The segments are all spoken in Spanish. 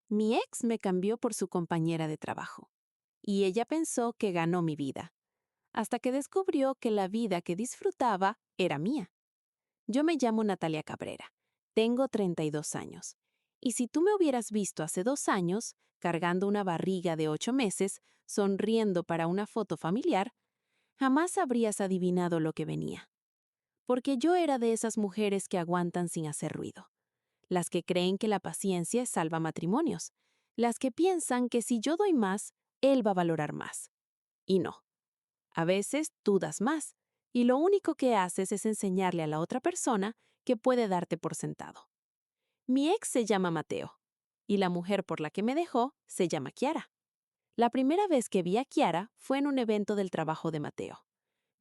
Mi ex me cambió por su compañera de trabajo, y ella pensó que ganó mi vida, hasta que descubrió que la vida que disfrutaba era mía. Yo me llamo Natalia Cabrera, tengo 32 años, y si tú me hubieras visto hace 2 años, cargando una barriga de 8 meses, sonriendo para una foto familiar, jamás habrías adivinado lo que venía. Porque yo era de esas mujeres que aguantan sin hacer ruido, las que creen que la paciencia salva matrimonios, las que piensan que si yo doy más, él va a valorar más. Y no. A veces tú das más, y lo único que haces es enseñarle a la otra persona que puede darte por sentado. Mi ex se llama Mateo, y la mujer por la que me dejó se llama Kiara. La primera vez que vi a Kiara fue en un evento del trabajo de Mateo.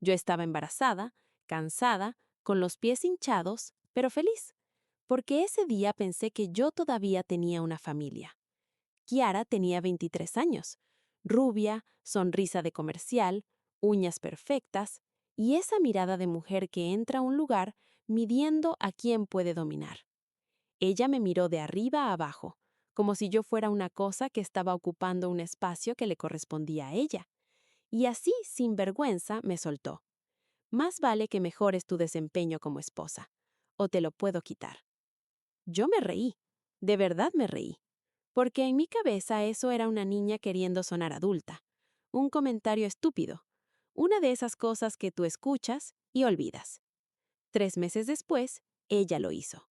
Yo estaba embarazada, cansada, con los pies hinchados, pero feliz, porque ese día pensé que yo todavía tenía una familia. Kiara tenía 23 años, rubia, sonrisa de comercial, uñas perfectas y esa mirada de mujer que entra a un lugar midiendo a quién puede dominar. Ella me miró de arriba a abajo, como si yo fuera una cosa que estaba ocupando un espacio que le correspondía a ella, y así, sin vergüenza, me soltó. Más vale que mejores tu desempeño como esposa, o te lo puedo quitar. Yo me reí, de verdad me reí, porque en mi cabeza eso era una niña queriendo sonar adulta, un comentario estúpido, una de esas cosas que tú escuchas y olvidas. 3 meses después, ella lo hizo.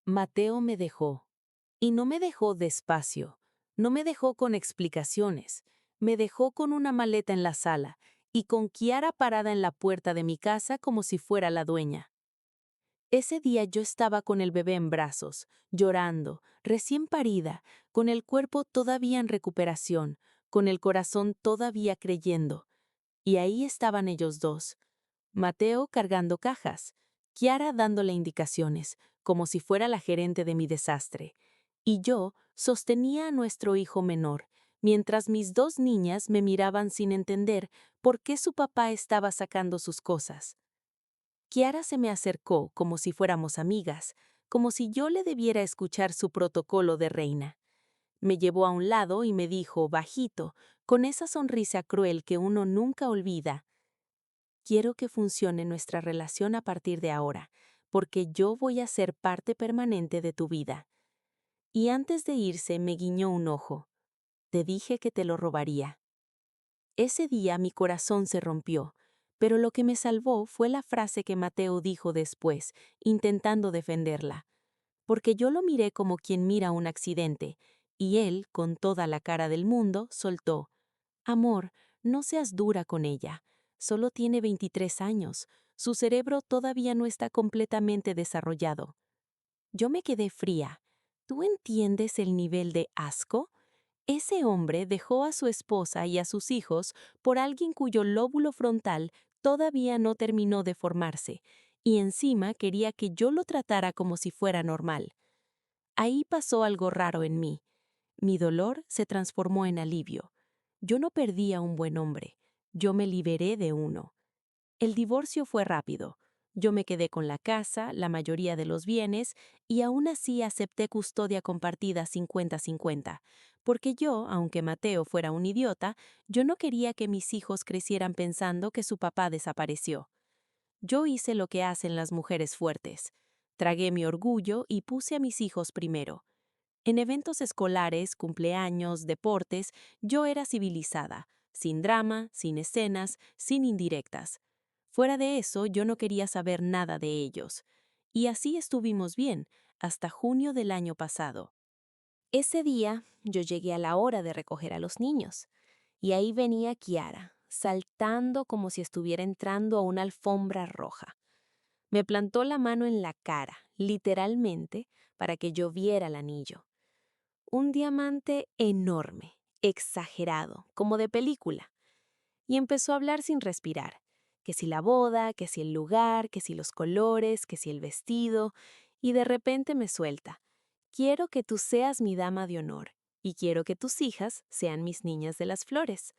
Mateo me dejó. Y no me dejó despacio, no me dejó con explicaciones, me dejó con una maleta en la sala y con Kiara parada en la puerta de mi casa como si fuera la dueña. Ese día yo estaba con el bebé en brazos, llorando, recién parida, con el cuerpo todavía en recuperación, con el corazón todavía creyendo. Y ahí estaban ellos dos. Mateo cargando cajas, Kiara dándole indicaciones, como si fuera la gerente de mi desastre. Y yo sostenía a nuestro hijo menor, mientras mis dos niñas me miraban sin entender por qué su papá estaba sacando sus cosas. Kiara se me acercó como si fuéramos amigas, como si yo le debiera escuchar su protocolo de reina. Me llevó a un lado y me dijo, bajito, con esa sonrisa cruel que uno nunca olvida: quiero que funcione nuestra relación a partir de ahora, porque yo voy a ser parte permanente de tu vida. Y antes de irse me guiñó un ojo. Te dije que te lo robaría. Ese día mi corazón se rompió, pero lo que me salvó fue la frase que Mateo dijo después, intentando defenderla. Porque yo lo miré como quien mira un accidente, y él, con toda la cara del mundo, soltó: Amor, no seas dura con ella. Solo tiene 23 años. Su cerebro todavía no está completamente desarrollado. Yo me quedé fría. ¿Tú entiendes el nivel de asco? Ese hombre dejó a su esposa y a sus hijos por alguien cuyo lóbulo frontal todavía no terminó de formarse, y encima quería que yo lo tratara como si fuera normal. Ahí pasó algo raro en mí. Mi dolor se transformó en alivio. Yo no perdí a un buen hombre, yo me liberé de uno. El divorcio fue rápido. Yo me quedé con la casa, la mayoría de los bienes, y aún así acepté custodia compartida 50-50, porque yo, aunque Mateo fuera un idiota, yo no quería que mis hijos crecieran pensando que su papá desapareció. Yo hice lo que hacen las mujeres fuertes. Tragué mi orgullo y puse a mis hijos primero. En eventos escolares, cumpleaños, deportes, yo era civilizada, sin drama, sin escenas, sin indirectas. Fuera de eso, yo no quería saber nada de ellos. Y así estuvimos bien, hasta junio del año pasado. Ese día, yo llegué a la hora de recoger a los niños, y ahí venía Kiara, saltando como si estuviera entrando a una alfombra roja. Me plantó la mano en la cara, literalmente, para que yo viera el anillo. Un diamante enorme, exagerado, como de película. Y empezó a hablar sin respirar, que si la boda, que si el lugar, que si los colores, que si el vestido, y de repente me suelta: quiero que tú seas mi dama de honor, y quiero que tus hijas sean mis niñas de las flores.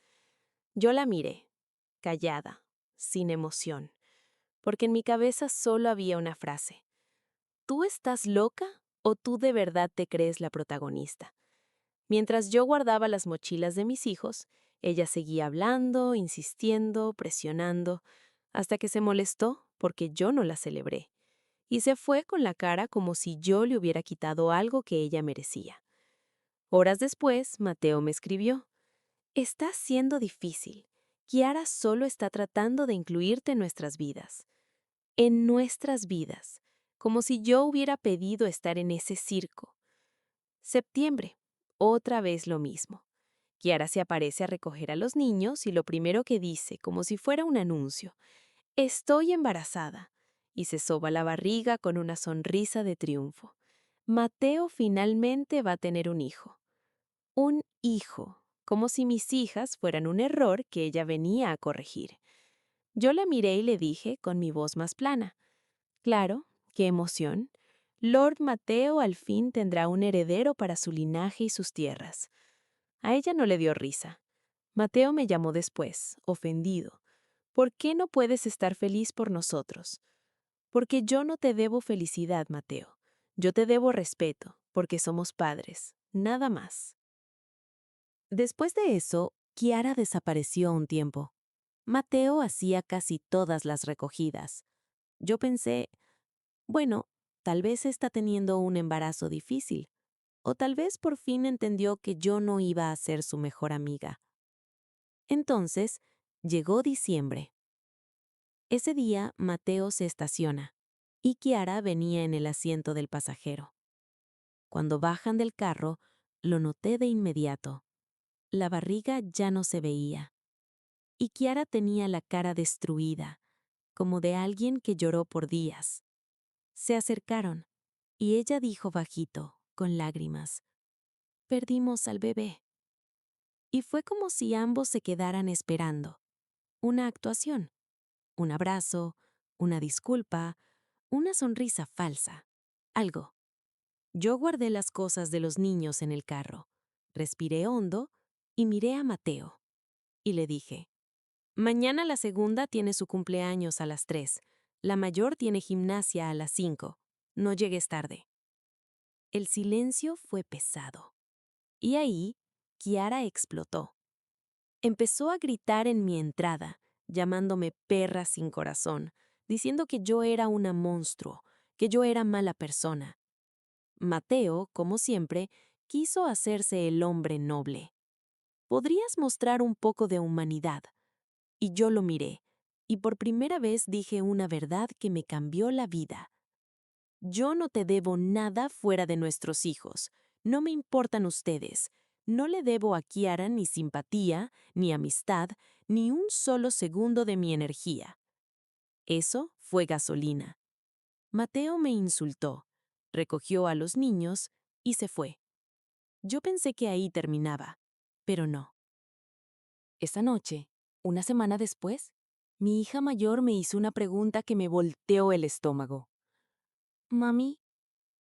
Yo la miré, callada, sin emoción, porque en mi cabeza solo había una frase: ¿tú estás loca ¿O tú de verdad te crees la protagonista? Mientras yo guardaba las mochilas de mis hijos, ella seguía hablando, insistiendo, presionando, hasta que se molestó porque yo no la celebré, y se fue con la cara como si yo le hubiera quitado algo que ella merecía. Horas después, Mateo me escribió: Está siendo difícil. Kiara solo está tratando de incluirte en nuestras vidas. En nuestras vidas, como si yo hubiera pedido estar en ese circo. Septiembre, otra vez lo mismo. Kiara se aparece a recoger a los niños y lo primero que dice, como si fuera un anuncio: Estoy embarazada. Y se soba la barriga con una sonrisa de triunfo. Mateo finalmente va a tener un hijo. Un hijo, como si mis hijas fueran un error que ella venía a corregir. Yo la miré y le dije, con mi voz más plana: Claro, qué emoción. Lord Mateo al fin tendrá un heredero para su linaje y sus tierras. A ella no le dio risa. Mateo me llamó después, ofendido. ¿Por qué no puedes estar feliz por nosotros? Porque yo no te debo felicidad, Mateo. Yo te debo respeto, porque somos padres, nada más. Después de eso, Kiara desapareció un tiempo. Mateo hacía casi todas las recogidas. Yo pensé, bueno, tal vez está teniendo un embarazo difícil, o tal vez por fin entendió que yo no iba a ser su mejor amiga. Entonces, llegó diciembre. Ese día, Mateo se estaciona, y Kiara venía en el asiento del pasajero. Cuando bajan del carro, lo noté de inmediato. La barriga ya no se veía, y Kiara tenía la cara destruida, como de alguien que lloró por días. Se acercaron, y ella dijo bajito, con lágrimas: Perdimos al bebé. Y fue como si ambos se quedaran esperando. Una actuación, un abrazo, una disculpa, una sonrisa falsa. Algo. Yo guardé las cosas de los niños en el carro, respiré hondo y miré a Mateo. Y le dije: Mañana la segunda tiene su cumpleaños a las 3. La mayor tiene gimnasia a las 5. No llegues tarde. El silencio fue pesado. Y ahí, Kiara explotó. Empezó a gritar en mi entrada, llamándome perra sin corazón, diciendo que yo era una monstruo, que yo era mala persona. Mateo, como siempre, quiso hacerse el hombre noble. ¿Podrías mostrar un poco de humanidad? Y yo lo miré, y por primera vez dije una verdad que me cambió la vida. Yo no te debo nada fuera de nuestros hijos. No me importan ustedes. No le debo a Kiara ni simpatía, ni amistad, ni un solo segundo de mi energía. Eso fue gasolina. Mateo me insultó, recogió a los niños y se fue. Yo pensé que ahí terminaba, pero no. Esa noche, una semana después, mi hija mayor me hizo una pregunta que me volteó el estómago. Mami,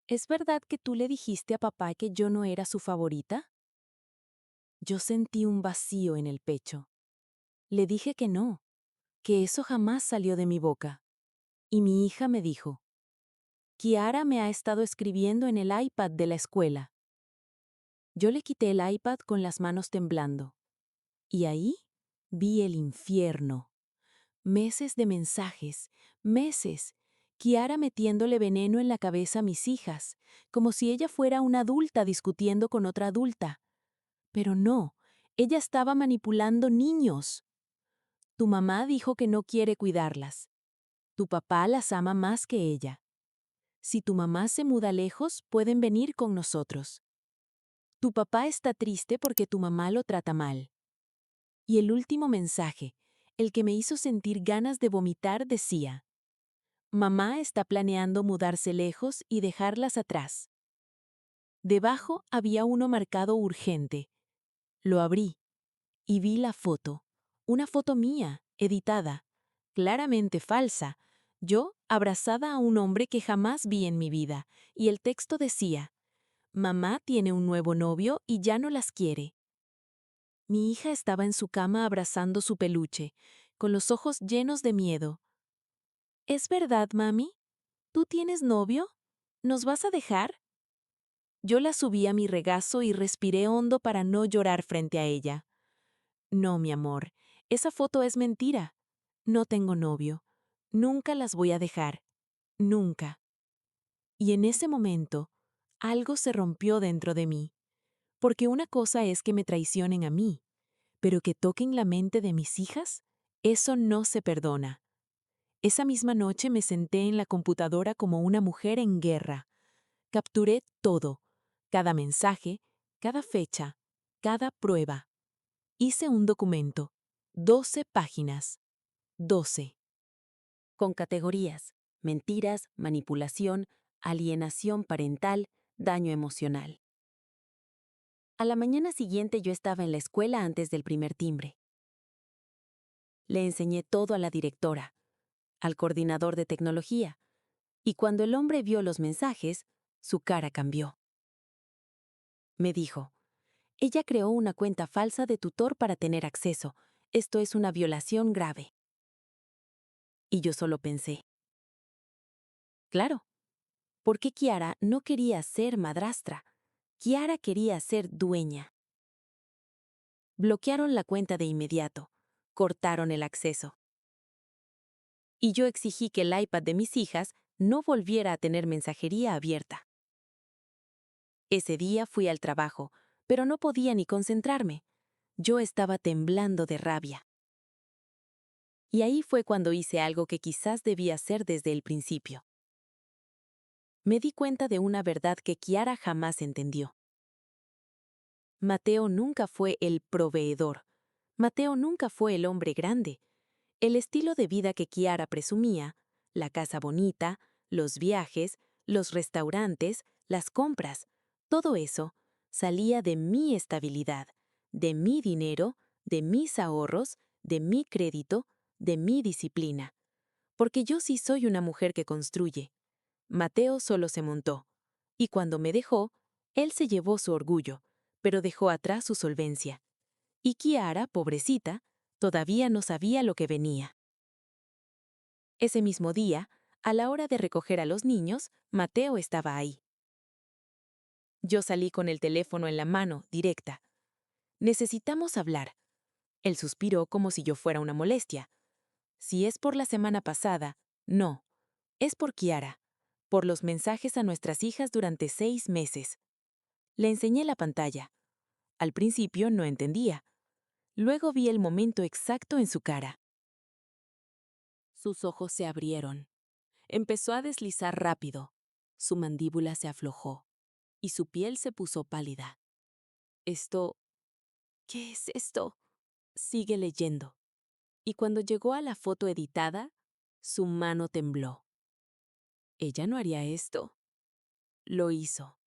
¿es verdad que tú le dijiste a papá que yo no era su favorita? Yo sentí un vacío en el pecho. Le dije que no, que eso jamás salió de mi boca. Y mi hija me dijo: Kiara me ha estado escribiendo en el iPad de la escuela. Yo le quité el iPad con las manos temblando. Y ahí vi el infierno. Meses de mensajes, meses. Kiara metiéndole veneno en la cabeza a mis hijas, como si ella fuera una adulta discutiendo con otra adulta. Pero no, ella estaba manipulando niños. Tu mamá dijo que no quiere cuidarlas. Tu papá las ama más que ella. Si tu mamá se muda lejos, pueden venir con nosotros. Tu papá está triste porque tu mamá lo trata mal. Y el último mensaje, el que me hizo sentir ganas de vomitar, decía: Mamá está planeando mudarse lejos y dejarlas atrás. Debajo había uno marcado urgente. Lo abrí y vi la foto. Una foto mía, editada, claramente falsa. Yo abrazada a un hombre que jamás vi en mi vida, y el texto decía: Mamá tiene un nuevo novio y ya no las quiere. Mi hija estaba en su cama abrazando su peluche, con los ojos llenos de miedo. ¿Es verdad, mami? ¿Tú tienes novio? ¿Nos vas a dejar? Yo la subí a mi regazo y respiré hondo para no llorar frente a ella. No, mi amor, esa foto es mentira. No tengo novio. Nunca las voy a dejar. Nunca. Y en ese momento, algo se rompió dentro de mí. Porque una cosa es que me traicionen a mí, pero que toquen la mente de mis hijas, eso no se perdona. Esa misma noche me senté en la computadora como una mujer en guerra. Capturé todo, cada mensaje, cada fecha, cada prueba. Hice un documento, 12 páginas, 12, con categorías: mentiras, manipulación, alienación parental, daño emocional. A la mañana siguiente yo estaba en la escuela antes del primer timbre. Le enseñé todo a la directora, al coordinador de tecnología, y cuando el hombre vio los mensajes, su cara cambió. Me dijo: ella creó una cuenta falsa de tutor para tener acceso. Esto es una violación grave. Y yo solo pensé: claro, porque Kiara no quería ser madrastra. Kiara quería ser dueña. Bloquearon la cuenta de inmediato. Cortaron el acceso. Y yo exigí que el iPad de mis hijas no volviera a tener mensajería abierta. Ese día fui al trabajo, pero no podía ni concentrarme. Yo estaba temblando de rabia. Y ahí fue cuando hice algo que quizás debía hacer desde el principio. Me di cuenta de una verdad que Kiara jamás entendió. Mateo nunca fue el proveedor. Mateo nunca fue el hombre grande. El estilo de vida que Kiara presumía, la casa bonita, los viajes, los restaurantes, las compras, todo eso salía de mi estabilidad, de mi dinero, de mis ahorros, de mi crédito, de mi disciplina. Porque yo sí soy una mujer que construye. Mateo solo se montó. Y cuando me dejó, él se llevó su orgullo, pero dejó atrás su solvencia. Y Kiara, pobrecita, todavía no sabía lo que venía. Ese mismo día, a la hora de recoger a los niños, Mateo estaba ahí. Yo salí con el teléfono en la mano, directa. Necesitamos hablar. Él suspiró como si yo fuera una molestia. Si es por la semana pasada, no. Es por Kiara. Por los mensajes a nuestras hijas durante 6 meses. Le enseñé la pantalla. Al principio no entendía. Luego vi el momento exacto en su cara. Sus ojos se abrieron. Empezó a deslizar rápido. Su mandíbula se aflojó y su piel se puso pálida. Esto, ¿qué es esto? Sigue leyendo. Y cuando llegó a la foto editada, su mano tembló. Ella no haría esto. Lo hizo.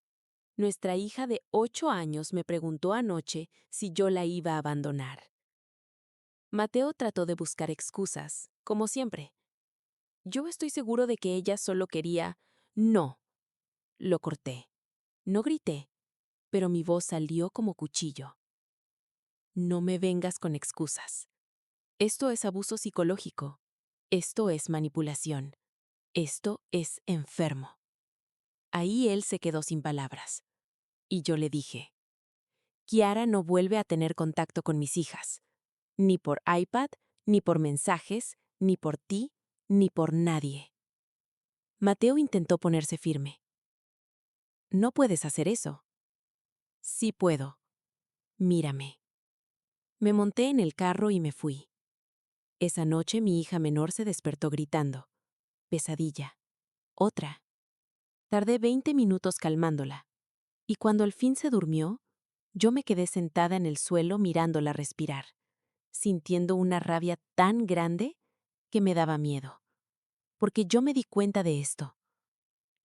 Nuestra hija de 8 años me preguntó anoche si yo la iba a abandonar. Mateo trató de buscar excusas, como siempre. Yo estoy seguro de que ella solo quería... No. Lo corté. No grité, pero mi voz salió como cuchillo. No me vengas con excusas. Esto es abuso psicológico. Esto es manipulación. Esto es enfermo. Ahí él se quedó sin palabras. Y yo le dije: Kiara no vuelve a tener contacto con mis hijas. Ni por iPad, ni por mensajes, ni por ti, ni por nadie. Mateo intentó ponerse firme. No puedes hacer eso. Sí puedo. Mírame. Me monté en el carro y me fui. Esa noche mi hija menor se despertó gritando: pesadilla. Otra. Tardé 20 minutos calmándola. Y cuando al fin se durmió, yo me quedé sentada en el suelo mirándola respirar, sintiendo una rabia tan grande que me daba miedo. Porque yo me di cuenta de esto.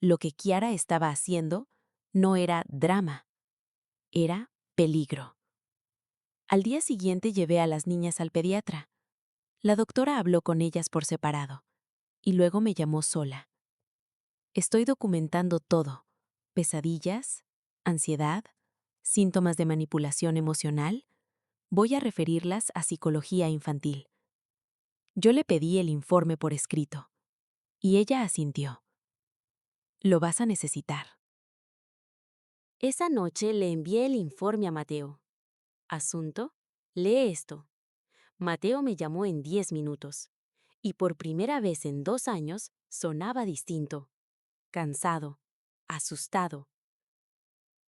Lo que Kiara estaba haciendo no era drama, era peligro. Al día siguiente llevé a las niñas al pediatra. La doctora habló con ellas por separado y luego me llamó sola. Estoy documentando todo: pesadillas, ansiedad, síntomas de manipulación emocional. Voy a referirlas a psicología infantil. Yo le pedí el informe por escrito y ella asintió. Lo vas a necesitar. Esa noche le envié el informe a Mateo. Asunto: lee esto. Mateo me llamó en 10 minutos. Y por primera vez en 2 años sonaba distinto. Cansado. Asustado.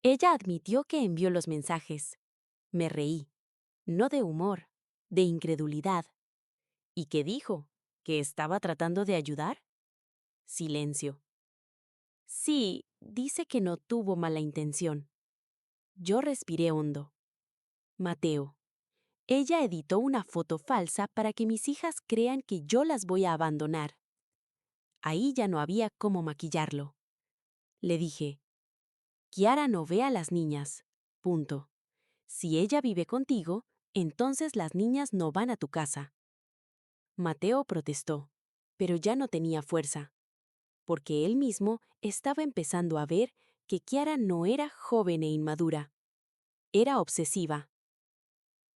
Ella admitió que envió los mensajes. Me reí. No de humor, de incredulidad. ¿Y qué dijo? ¿Que estaba tratando de ayudar? Silencio. Sí, dice que no tuvo mala intención. Yo respiré hondo. Mateo. Ella editó una foto falsa para que mis hijas crean que yo las voy a abandonar. Ahí ya no había cómo maquillarlo. Le dije: Kiara no ve a las niñas. Punto. Si ella vive contigo, entonces las niñas no van a tu casa. Mateo protestó, pero ya no tenía fuerza, porque él mismo estaba empezando a ver que Kiara no era joven e inmadura. Era obsesiva.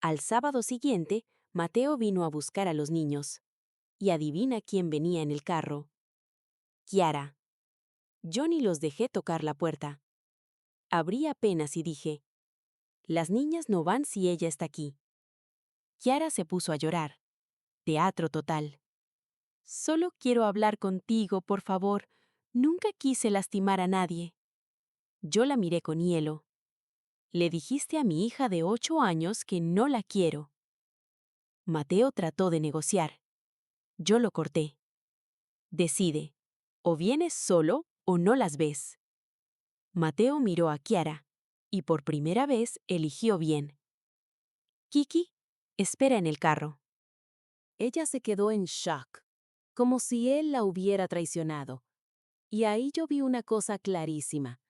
Al sábado siguiente, Mateo vino a buscar a los niños. Y adivina quién venía en el carro. Kiara. Yo ni los dejé tocar la puerta. Abrí apenas y dije: Las niñas no van si ella está aquí. Kiara se puso a llorar. Teatro total. Solo quiero hablar contigo, por favor. Nunca quise lastimar a nadie. Yo la miré con hielo. Le dijiste a mi hija de 8 años que no la quiero. Mateo trató de negociar. Yo lo corté. Decide. O vienes solo o no las ves. Mateo miró a Kiara, y por primera vez eligió bien. Kiki, espera en el carro. Ella se quedó en shock, como si él la hubiera traicionado. Y ahí yo vi una cosa clarísima.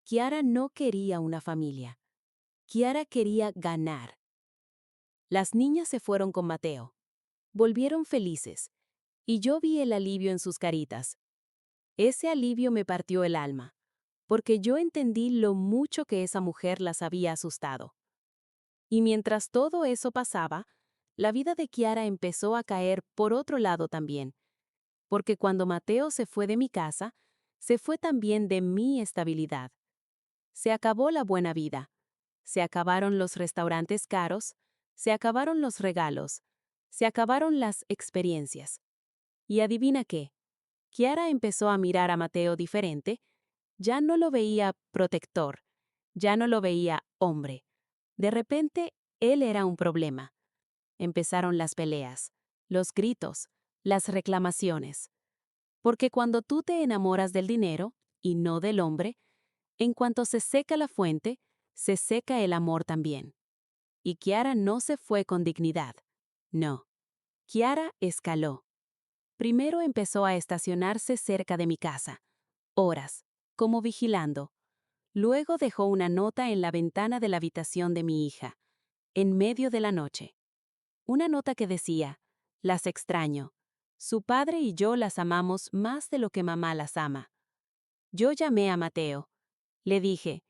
Kiara no quería una familia. Kiara quería ganar. Las niñas se fueron con Mateo. Volvieron felices, y yo vi el alivio en sus caritas. Ese alivio me partió el alma, porque yo entendí lo mucho que esa mujer las había asustado. Y mientras todo eso pasaba, la vida de Kiara empezó a caer por otro lado también, porque cuando Mateo se fue de mi casa, se fue también de mi estabilidad. Se acabó la buena vida, se acabaron los restaurantes caros, se acabaron los regalos, se acabaron las experiencias. Y adivina qué, Kiara empezó a mirar a Mateo diferente. Ya no lo veía protector, ya no lo veía hombre. De repente, él era un problema. Empezaron las peleas, los gritos, las reclamaciones. Porque cuando tú te enamoras del dinero, y no del hombre, en cuanto se seca la fuente, se seca el amor también. Y Kiara no se fue con dignidad. No. Kiara escaló. Primero empezó a estacionarse cerca de mi casa, horas, como vigilando. Luego dejó una nota en la ventana de la habitación de mi hija, en medio de la noche. Una nota que decía: Las extraño. Su padre y yo las amamos más de lo que mamá las ama. Yo llamé a Mateo. Le dije: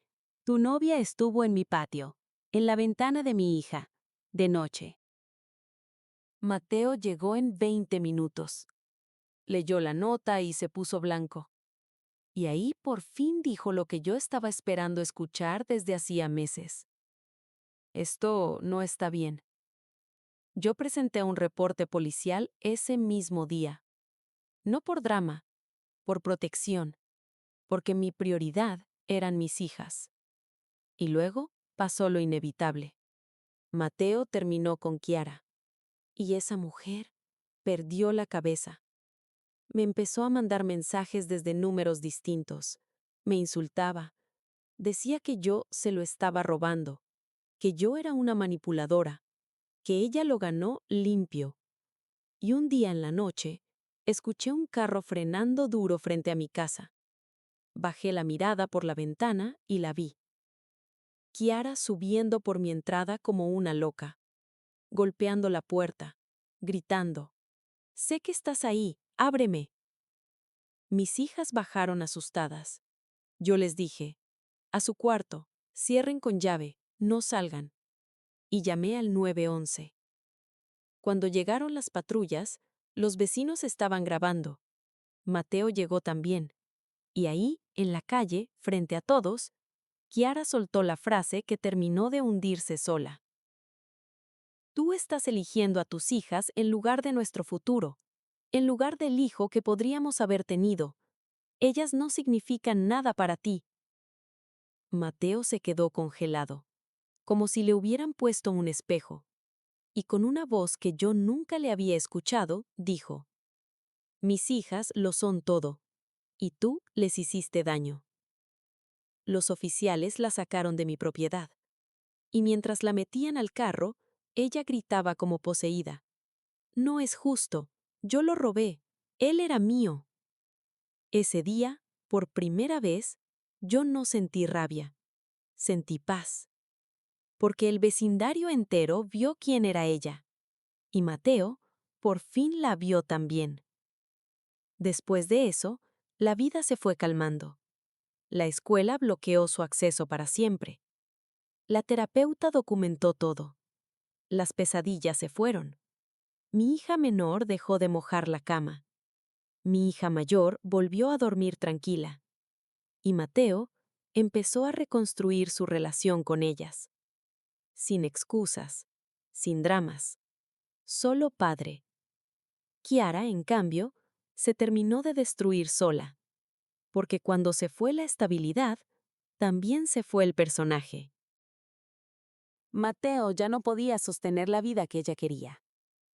Tu novia estuvo en mi patio, en la ventana de mi hija, de noche. Mateo llegó en 20 minutos. Leyó la nota y se puso blanco. Y ahí por fin dijo lo que yo estaba esperando escuchar desde hacía meses. Esto no está bien. Yo presenté un reporte policial ese mismo día. No por drama, por protección, porque mi prioridad eran mis hijas. Y luego pasó lo inevitable. Mateo terminó con Kiara. Y esa mujer perdió la cabeza. Me empezó a mandar mensajes desde números distintos. Me insultaba. Decía que yo se lo estaba robando, que yo era una manipuladora, que ella lo ganó limpio. Y un día en la noche, escuché un carro frenando duro frente a mi casa. Bajé la mirada por la ventana y la vi. Kiara subiendo por mi entrada como una loca, golpeando la puerta, gritando: «Sé que estás ahí, ábreme». Mis hijas bajaron asustadas. Yo les dije: «A su cuarto, cierren con llave, no salgan». Y llamé al 911. Cuando llegaron las patrullas, los vecinos estaban grabando. Mateo llegó también. Y ahí, en la calle, frente a todos, Kiara soltó la frase que terminó de hundirse sola. Tú estás eligiendo a tus hijas en lugar de nuestro futuro, en lugar del hijo que podríamos haber tenido. Ellas no significan nada para ti. Mateo se quedó congelado, como si le hubieran puesto un espejo, y con una voz que yo nunca le había escuchado, dijo: Mis hijas lo son todo, y tú les hiciste daño. Los oficiales la sacaron de mi propiedad, y mientras la metían al carro, ella gritaba como poseída: No es justo, yo lo robé, él era mío. Ese día, por primera vez, yo no sentí rabia, sentí paz, porque el vecindario entero vio quién era ella, y Mateo por fin la vio también. Después de eso, la vida se fue calmando. La escuela bloqueó su acceso para siempre. La terapeuta documentó todo. Las pesadillas se fueron. Mi hija menor dejó de mojar la cama. Mi hija mayor volvió a dormir tranquila. Y Mateo empezó a reconstruir su relación con ellas. Sin excusas, sin dramas. Solo padre. Kiara, en cambio, se terminó de destruir sola. Porque cuando se fue la estabilidad, también se fue el personaje. Mateo ya no podía sostener la vida que ella quería.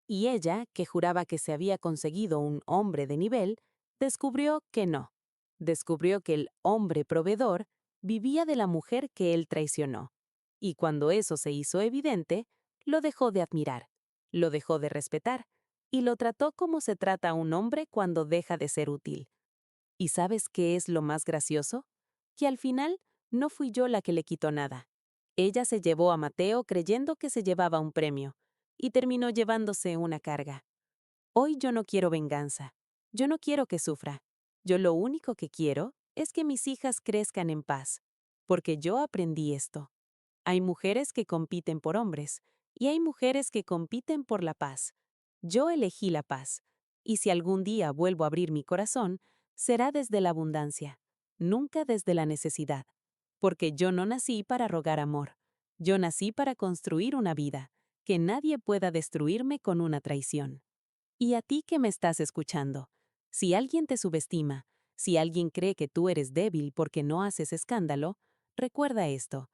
Y ella, que juraba que se había conseguido un hombre de nivel, descubrió que no. Descubrió que el hombre proveedor vivía de la mujer que él traicionó. Y cuando eso se hizo evidente, lo dejó de admirar, lo dejó de respetar, y lo trató como se trata a un hombre cuando deja de ser útil. ¿Y sabes qué es lo más gracioso? Que al final no fui yo la que le quitó nada. Ella se llevó a Mateo creyendo que se llevaba un premio, y terminó llevándose una carga. Hoy yo no quiero venganza. Yo no quiero que sufra. Yo lo único que quiero es que mis hijas crezcan en paz. Porque yo aprendí esto. Hay mujeres que compiten por hombres, y hay mujeres que compiten por la paz. Yo elegí la paz. Y si algún día vuelvo a abrir mi corazón, será desde la abundancia, nunca desde la necesidad. Porque yo no nací para rogar amor. Yo nací para construir una vida, que nadie pueda destruirme con una traición. Y a ti que me estás escuchando, si alguien te subestima, si alguien cree que tú eres débil porque no haces escándalo, recuerda esto.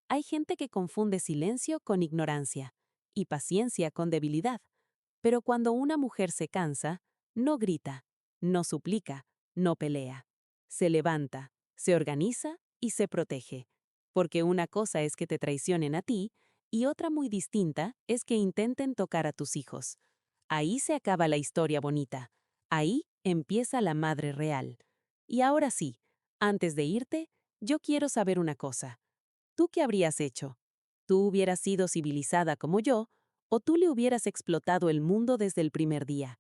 Hay gente que confunde silencio con ignorancia y paciencia con debilidad. Pero cuando una mujer se cansa, no grita, no suplica, no pelea. Se levanta, se organiza y se protege. Porque una cosa es que te traicionen a ti y otra muy distinta es que intenten tocar a tus hijos. Ahí se acaba la historia bonita. Ahí empieza la madre real. Y ahora sí, antes de irte, yo quiero saber una cosa. ¿Tú qué habrías hecho? ¿Tú hubieras sido civilizada como yo o tú le hubieras explotado el mundo desde el primer día?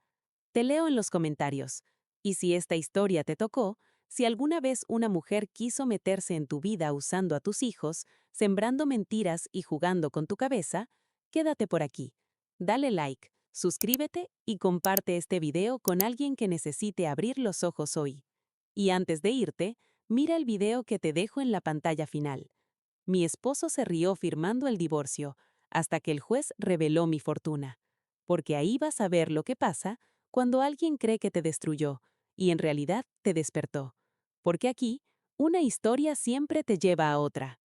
Te leo en los comentarios. Y si esta historia te tocó, si alguna vez una mujer quiso meterse en tu vida usando a tus hijos, sembrando mentiras y jugando con tu cabeza, quédate por aquí. Dale like, suscríbete y comparte este video con alguien que necesite abrir los ojos hoy. Y antes de irte, mira el video que te dejo en la pantalla final. Mi esposo se rió firmando el divorcio, hasta que el juez reveló mi fortuna. Porque ahí vas a ver lo que pasa cuando alguien cree que te destruyó, y en realidad te despertó. Porque aquí, una historia siempre te lleva a otra.